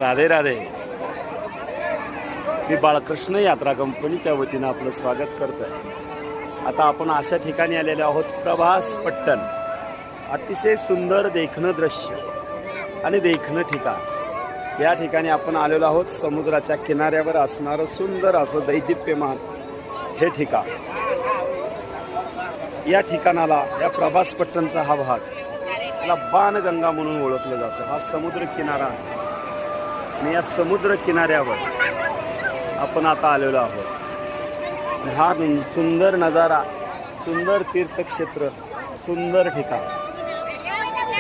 राधे राधे. मी बाळकृष्ण यात्रा कंपनीच्या वतीनं आपलं स्वागत करतोय. आता आपण अशा ठिकाणी आलेलो आहोत, प्रभास पट्टण. अतिशय सुंदर देखणं दृश्य आणि देखणं ठिकाण. या ठिकाणी आपण आलेलो आहोत. समुद्राच्या किनाऱ्यावर असणारं सुंदर असं दैदिप्यमान हे ठिकाण. या ठिकाणाला, या प्रभास पट्टणचा हा भाग त्याला बाणगंगा म्हणून ओळखलं जातं. हा समुद्र किनारा आणि या समुद्र किनाऱ्यावर आपण आता आलेलो आहोत. हा सुंदर नजारा, सुंदर तीर्थक्षेत्र, सुंदर ठिकाण.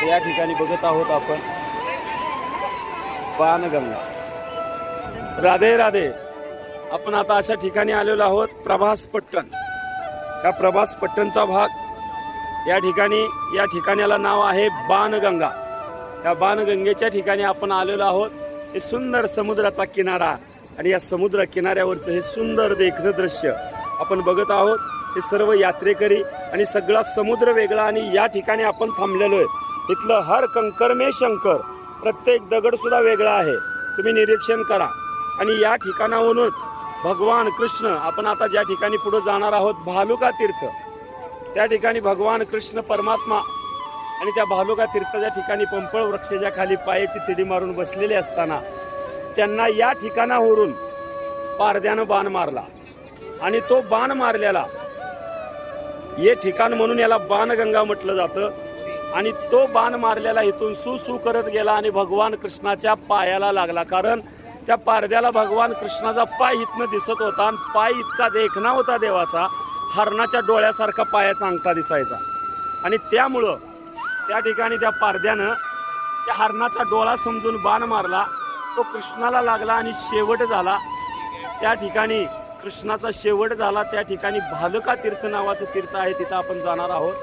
या ठिकाणी बघत आहोत आपण बाणगंगा. राधे राधे. आपण आता अशा ठिकाणी आलेलो आहोत, प्रभास पट्टण. या प्रभास पट्टणचा भाग या ठिकाणाला नाव आहे बाणगंगा. या बाणगंगेच्या ठिकाणी आपण आलेलो आहोत. हे सुंदर समुद्राचा किनारा आणि या समुद्र किनाऱ्यावरचं हे सुंदर देखणं दृश्य आपण बघत आहोत. हे सर्व यात्रेकरी आणि सगळा समुद्र वेगळा आणि या ठिकाणी आपण थांबलेलो आहे. इथलं हर कंकर में शंकर, प्रत्येक दगड सुद्धा वेगळा आहे. तुम्ही निरीक्षण करा. आणि या ठिकाणाहूनच भगवान कृष्ण, आपण आता ज्या ठिकाणी पुढे जाणार आहोत, भालुका तीर्थ, त्या ठिकाणी भगवान कृष्ण परमात्मा आणि त्या भालुका तीर्थाच्या ठिकाणी पंपळ वृक्षाच्या खाली पायाची तिडी मारून बसलेले असताना त्यांना या ठिकाणावरून पारद्यानं बाण मारला. आणि तो बाण मारलेला हे ठिकाण म्हणून याला बाणगंगा म्हटलं जातं. आणि तो बाण मारलेला इथून सू करत गेला आणि भगवान कृष्णाच्या पायाला लागला. कारण त्या पारद्याला भगवान कृष्णाचा पाय इथनं दिसत होता आणि पाय इतका देखणा होता देवाचा, हरणाच्या डोळ्यासारखा पायाचा अंगठा दिसायचा. आणि त्यामुळं त्या ठिकाणी त्या पारद्यानं त्या हरणाचा डोळा समजून बाण मारला. तो कृष्णाला लागला आणि शेवट झाला. त्या ठिकाणी कृष्णाचा शेवट झाला. त्या ठिकाणी भालुका तीर्थ नावाचं तीर्थ आहे, तिथं आपण जाणार आहोत.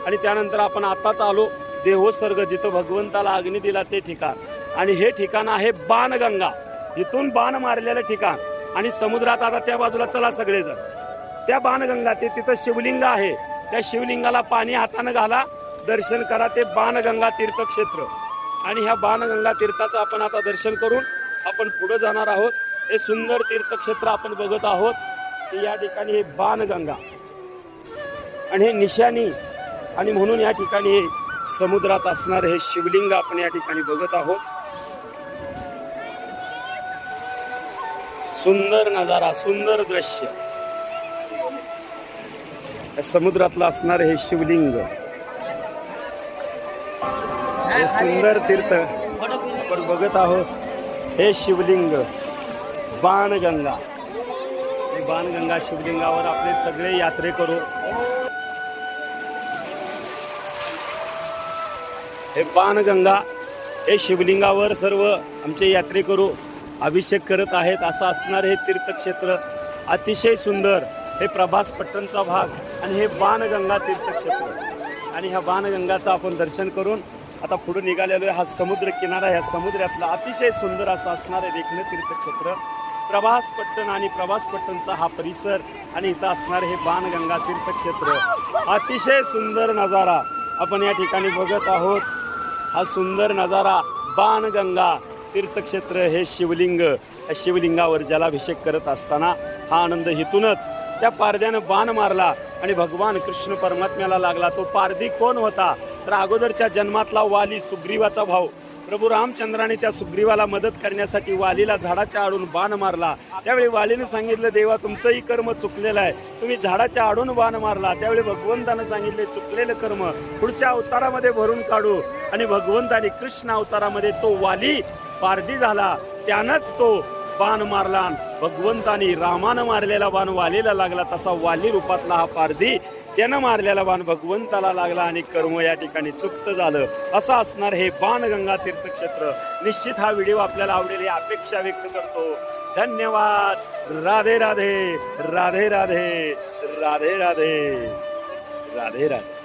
आणि त्यानंतर आपण आताच आलो देहोसर्ग, जिथं भगवंताला अग्नी दिला ते ठिकाण. आणि हे ठिकाण आहे बाणगंगा, जिथून बाण मारलेलं ठिकाण. आणि समुद्रात आता त्या बाजूला चला सगळेजण. त्या बाणगंगा, ते तिथं शिवलिंग आहे, त्या शिवलिंगाला पाणी हातानं घाला, दर्शन करा. ते बाणगंगा तीर्थक्षेत्र. आणि ह्या बाणगंगा तीर्थाचं आपण आता दर्शन करून आपण पुढे जाणार आहोत. हे सुंदर तीर्थक्षेत्र आपण बघत आहोत की या ठिकाणी हे बाणगंगा आणि हे निशाणी. आणि म्हणून या ठिकाणी हे समुद्रात असणार हे शिवलिंग आपण या ठिकाणी बघत आहोत. सुंदर नजारा, सुंदर दृश्य. समुद्रातलं असणार हे शिवलिंग, हे सुंदर तीर्थ आपण बघत आहोत. हे शिवलिंग बाणगंगा. हे बाणगंगा शिवलिंगावर आपले सगळे यात्रेकरू हे बाणगंगा हे शिवलिंगावर सर्व आमचे यात्रेकरू अभिषेक करत आहेत. असं असणार हे तीर्थक्षेत्र अतिशय सुंदर. हे प्रभास पट्टणचा भाग आणि हे बाणगंगा तीर्थक्षेत्र. आणि ह्या बाणगंगाचं आपण दर्शन करून आता पुढे निघालेलो आहे. हा समुद्र किनारा, ह्या समुद्रातला अतिशय सुंदर असं असणारे देखणं तीर्थक्षेत्र प्रभास पट्टण. आणि प्रभास पट्टणचा हा परिसर आणि इथं असणारे हे बाणगंगा तीर्थक्षेत्र. अतिशय सुंदर नजारा आपण या ठिकाणी बघत आहोत. हा सुंदर नजारा, बाणगंगा तीर्थक्षेत्र, हे शिवलिंग, या शिवलिंगावर जलाभिषेक करत असताना हा आनंद इथूनच त्या पारद्यानं बाण मारला आणि भगवान कृष्ण परमात्म्याला लागला. तो पारधी कोण होता तर अगोदरच्या जन्मातला वाली, सुग्रीवाचा भाऊ. प्रभू रामचंद्राने त्या सुग्रीवाला मदत करण्यासाठी वालीला झाडाच्या आडून बाण मारला. त्यावेळी वालीने सांगितलं, देवा तुमचंही कर्म चुकलेलं आहे, तुम्ही झाडाच्या आडून बाण मारला. त्यावेळी भगवंतानं सांगितले, चुकलेलं कर्म पुढच्या अवतारामध्ये भरून काढू. आणि भगवंताने कृष्ण अवतारामध्ये तो वाली पारधी झाला, त्यानंच तो बाण मारला. भगवंतानी रामानं मारलेला बाण वालीला लागला, तसा वाली रूपातला हा पारधी त्यानं मारलेला बाण भगवंताला लागला आणि कर्म या ठिकाणी चुकत झालं. असं असणार हे बाणगंगा तीर्थक्षेत्र. निश्चित हा व्हिडिओ आपल्याला आवडेल ही अपेक्षा व्यक्त करतो. धन्यवाद. राधे राधे. राधे राधे. राधे राधे. राधे राधे.